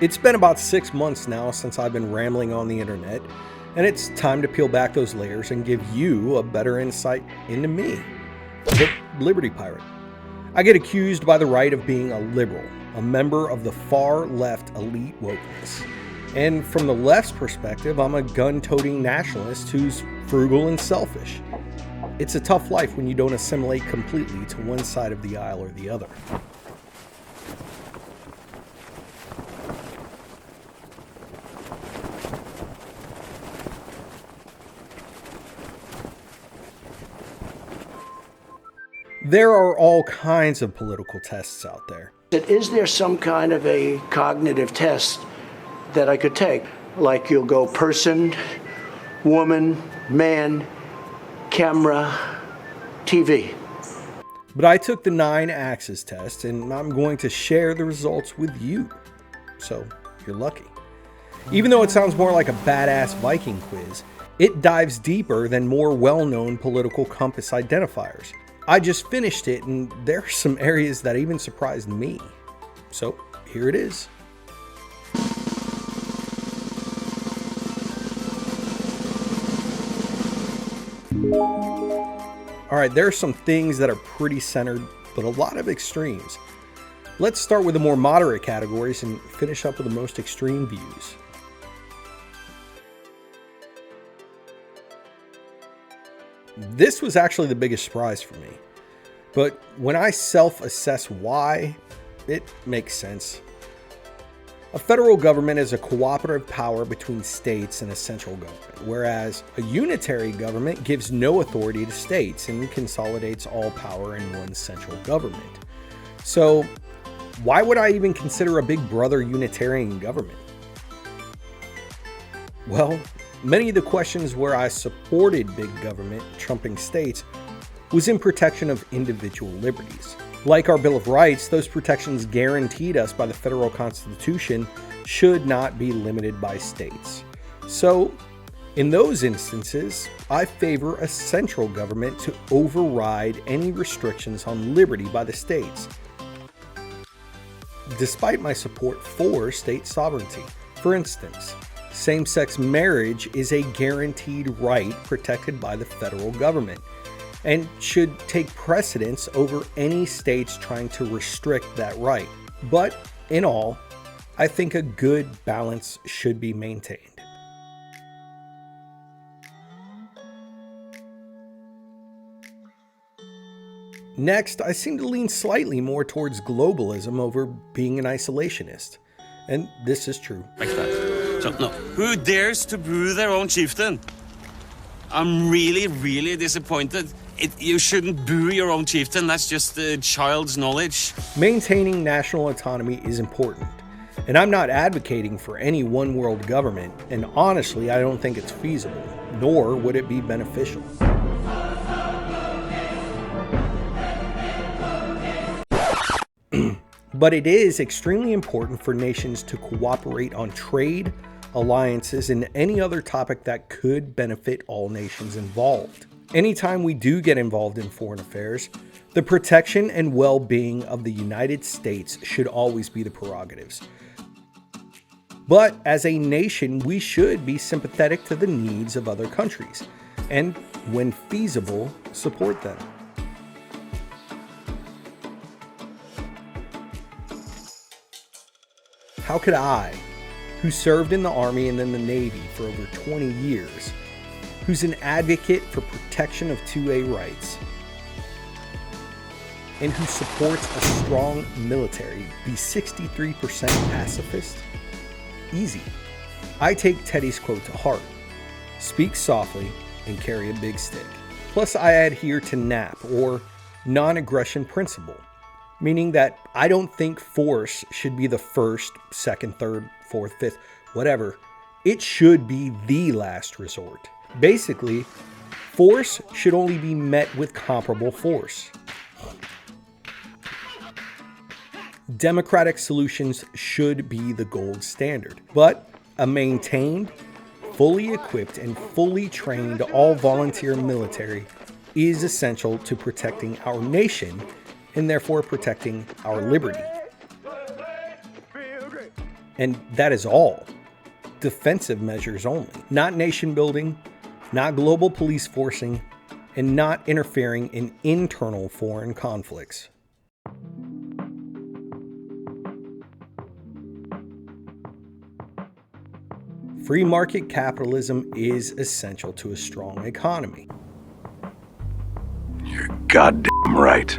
It's been about 6 months now since I've been rambling on the internet, and it's time to peel back those layers and give you a better insight into me, the Liberty Pirate. I get accused by the right of being a liberal, a member of the far left elite wokeness. And from the left's perspective, I'm a gun-toting nationalist who's frugal and selfish. It's a tough life when you don't assimilate completely to one side of the aisle or the other. There are all kinds of political tests out there. Is there some kind of a cognitive test that I could take? Like you'll go person, woman, man, camera, TV. But I took the 9 axis test, and I'm going to share the results with you. So you're lucky. Even though it sounds more like a badass Viking quiz, it dives deeper than more well-known political compass identifiers. I just finished it, and there are some areas that even surprised me. So here it is. Alright, there are some things that are pretty centered, but a lot of extremes. Let's start with the more moderate categories and finish up with the most extreme views. This was actually the biggest surprise for me. But when I self-assess why, it makes sense. A federal government is a cooperative power between states and a central government, whereas a unitary government gives no authority to states and consolidates all power in one central government. So, why would I even consider a big brother unitarian government? Well, many of the questions where I supported big government trumping states was in protection of individual liberties. Like our Bill of Rights, those protections guaranteed us by the federal Constitution should not be limited by states. So, in those instances, I favor a central government to override any restrictions on liberty by the states, despite my support for state sovereignty. For instance, same-sex marriage is a guaranteed right protected by the federal government and should take precedence over any states trying to restrict that right. But in all, I think a good balance should be maintained. Next, I seem to lean slightly more towards globalism over being an isolationist. And this is true. Like that. So, no. Who dares to boo their own chieftain? I'm really disappointed. You shouldn't boo your own chieftain. That's just child's knowledge. Maintaining national autonomy is important. And I'm not advocating for any one world government. And honestly, I don't think it's feasible, nor would it be beneficial. But it is extremely important for nations to cooperate on trade, alliances, and any other topic that could benefit all nations involved. Anytime we do get involved in foreign affairs, the protection and well-being of the United States should always be the prerogatives. But as a nation, we should be sympathetic to the needs of other countries, and when feasible, support them. How could I, who served in the Army and then the Navy for over 20 years, who's an advocate for protection of 2A rights, and who supports a strong military, be 63% pacifist? Easy. I take Teddy's quote to heart: speak softly and carry a big stick. Plus, I adhere to NAP, or non-aggression principle, meaning that I don't think force should be the first, second, third, fourth, fifth, whatever. It should be the last resort. Basically, force should only be met with comparable force. Democratic solutions should be the gold standard, but a maintained, fully equipped, and fully trained all-volunteer military is essential to protecting our nation and therefore protecting our liberty. And that is all. Defensive measures only. Not nation building, not global police forcing, and not interfering in internal foreign conflicts. Free market capitalism is essential to a strong economy. You're goddamn right.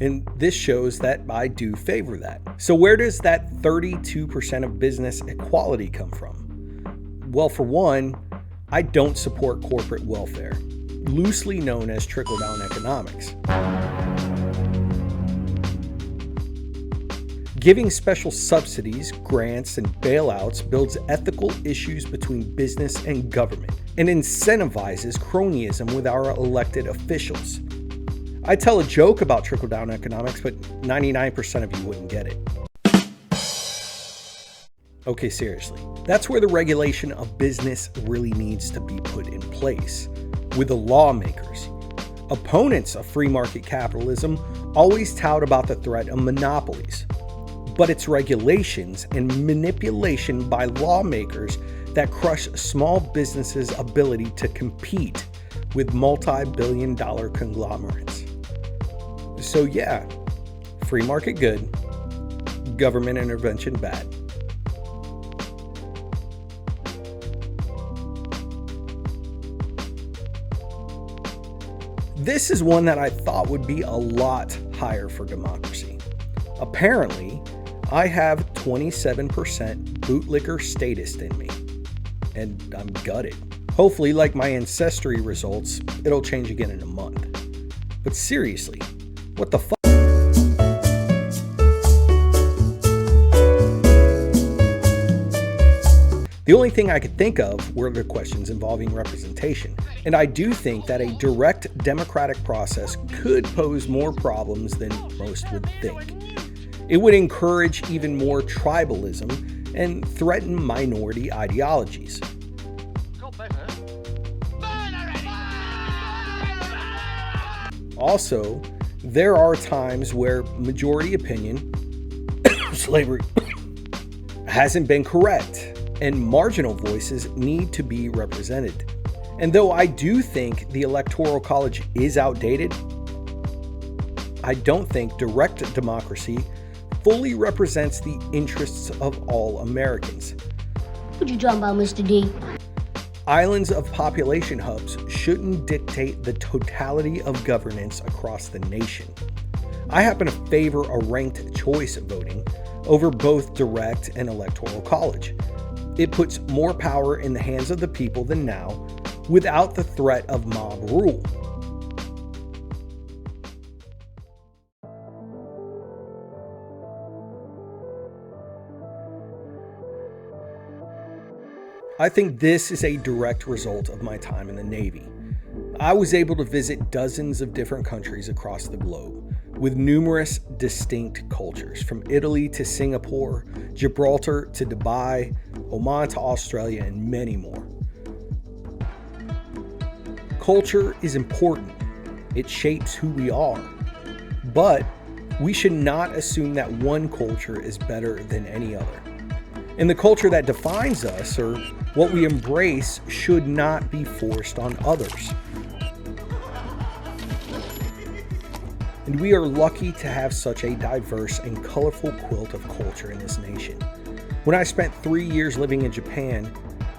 And this shows that I do favor that. So where does that 32% of business equality come from? Well, for one, I don't support corporate welfare, loosely known as trickle-down economics. Giving special subsidies, grants, and bailouts builds ethical issues between business and government and incentivizes cronyism with our elected officials. I tell a joke about trickle-down economics, but 99% of you wouldn't get it. Okay, seriously. That's where the regulation of business really needs to be put in place, with the lawmakers. Opponents of free market capitalism always tout about the threat of monopolies, but it's regulations and manipulation by lawmakers that crush small businesses' ability to compete with multi-billion-dollar conglomerates. So yeah, free market good, government intervention bad. This is one that I thought would be a lot higher for democracy. Apparently, I have 27% bootlicker statist in me, and I'm gutted. Hopefully, like my ancestry results, it'll change again in a month. But seriously, what the fuck? The only thing I could think of were the questions involving representation, and I do think that a direct democratic process could pose more problems than most would think. It would encourage even more tribalism and threaten minority ideologies. Also, there are times where majority opinion, slavery, hasn't been correct, and marginal voices need to be represented. And though I do think the Electoral College is outdated, I don't think direct democracy fully represents the interests of all Americans. What you talking about, Mr. D? Islands of population hubs shouldn't dictate the totality of governance across the nation. I happen to favor a ranked choice voting over both direct and electoral college. It puts more power in the hands of the people than now, without the threat of mob rule. I think this is a direct result of my time in the Navy. I was able to visit dozens of different countries across the globe, with numerous distinct cultures, from Italy to Singapore, Gibraltar to Dubai, Oman to Australia, and many more. Culture is important. It shapes who we are. But we should not assume that one culture is better than any other. And the culture that defines us, or what we embrace, should not be forced on others. And we are lucky to have such a diverse and colorful quilt of culture in this nation. When I spent 3 years living in Japan,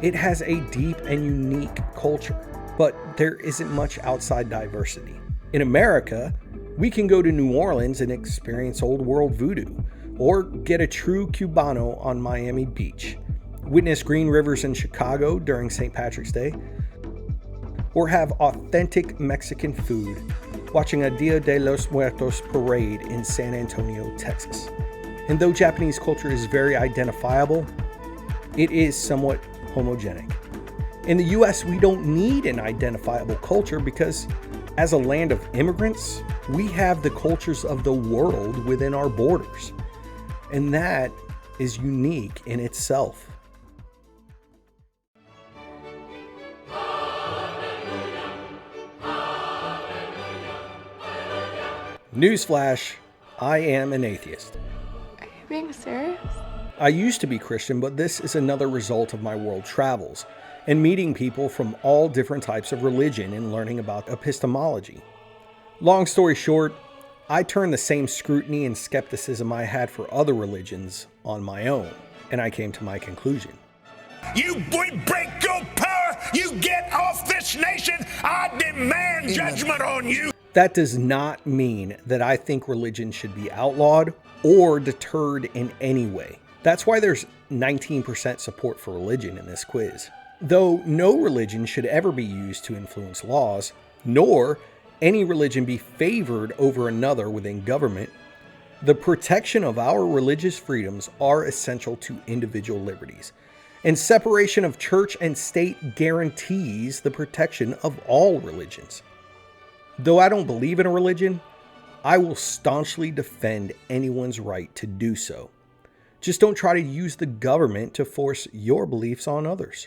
it has a deep and unique culture, but there isn't much outside diversity. In America, we can go to New Orleans and experience old world voodoo, or get a true Cubano on Miami Beach, witness green rivers in Chicago during St. Patrick's Day, or have authentic Mexican food watching a Dia de los Muertos parade in San Antonio, Texas. And though Japanese culture is very identifiable, it is somewhat homogenic. In the US, we don't need an identifiable culture because, as a land of immigrants, we have the cultures of the world within our borders. And that is unique in itself. Newsflash, I am an atheist. Are you being serious? I used to be Christian, but this is another result of my world travels and meeting people from all different types of religion and learning about epistemology. Long story short, I turned the same scrutiny and skepticism I had for other religions on my own, and I came to my conclusion. We break your power, you get off this nation, I demand judgment on you. That does not mean that I think religion should be outlawed or deterred in any way. That's why there's 19% support for religion in this quiz. Though no religion should ever be used to influence laws, nor any religion be favored over another within government, the protection of our religious freedoms are essential to individual liberties, and separation of church and state guarantees the protection of all religions. Though I don't believe in a religion, I will staunchly defend anyone's right to do so. Just don't try to use the government to force your beliefs on others.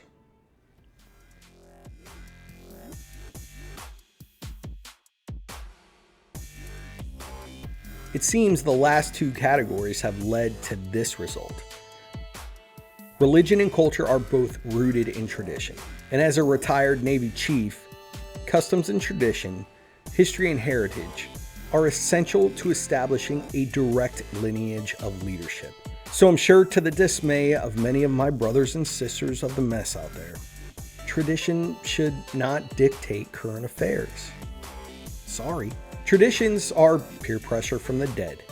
It seems the last two categories have led to this result. Religion and culture are both rooted in tradition, and as a retired Navy chief, customs and tradition, history and heritage are essential to establishing a direct lineage of leadership. So I'm sure to the dismay of many of my brothers and sisters of the mess out there, tradition should not dictate current affairs. Sorry. Traditions are peer pressure from the dead.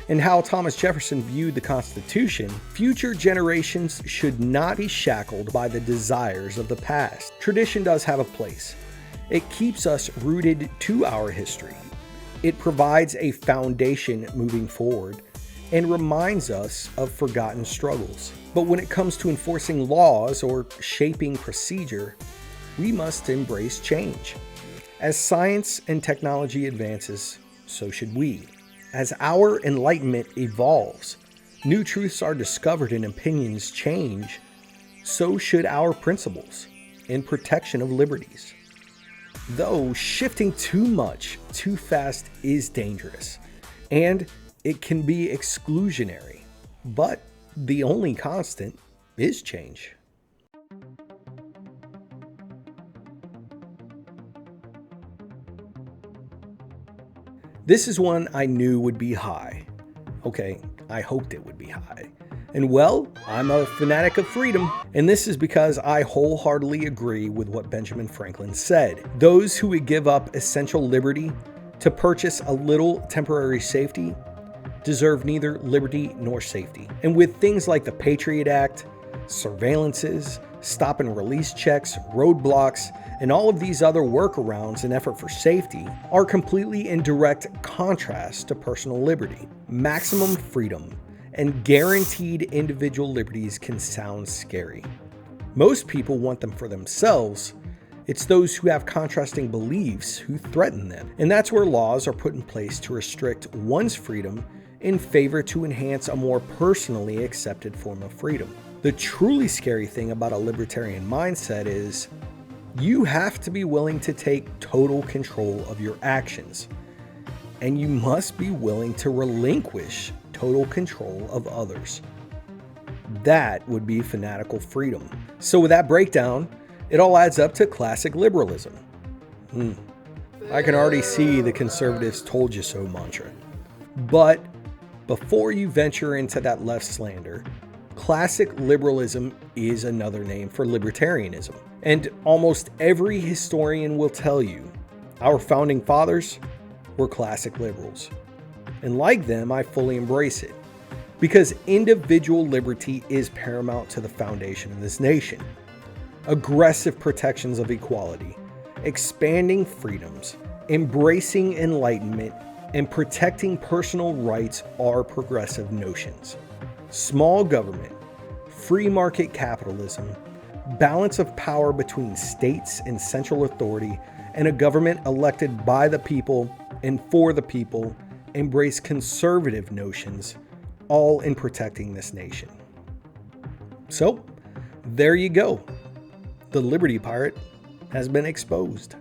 And how Thomas Jefferson viewed the Constitution, future generations should not be shackled by the desires of the past. Tradition does have a place. It keeps us rooted to our history. It provides a foundation moving forward and reminds us of forgotten struggles. But when it comes to enforcing laws or shaping procedure, we must embrace change. As science and technology advances, so should we. As our enlightenment evolves, new truths are discovered and opinions change, so should our principles in protection of liberties. Though shifting too much, too fast is dangerous, and it can be exclusionary, but the only constant is change. This is one I knew would be high. Okay, I hoped it would be high. And well, I'm a fanatic of freedom, and this is because I wholeheartedly agree with what Benjamin Franklin said. Those who would give up essential liberty to purchase a little temporary safety deserve neither liberty nor safety. And with things like the Patriot Act, surveillances, stop and release checks, roadblocks, and all of these other workarounds in effort for safety are completely in direct contrast to personal liberty. Maximum freedom and guaranteed individual liberties can sound scary. Most people want them for themselves. It's those who have contrasting beliefs who threaten them. And that's where laws are put in place to restrict one's freedom in favor to enhance a more personally accepted form of freedom. The truly scary thing about a libertarian mindset is you have to be willing to take total control of your actions, and you must be willing to relinquish total control of others. That would be fanatical freedom. So with that breakdown, it all adds up to classic liberalism. I can already see the conservatives told you so mantra. But before you venture into that left slander, classic liberalism is another name for libertarianism. And almost every historian will tell you our founding fathers were classic liberals. And like them, I fully embrace it, because individual liberty is paramount to the foundation of this nation. Aggressive protections of equality, expanding freedoms, embracing enlightenment, and protecting personal rights are progressive notions. Small government, free market capitalism, balance of power between states and central authority, and a government elected by the people and for the people embrace conservative notions, all in protecting this nation. So, there you go. The Liberty Pirate has been exposed.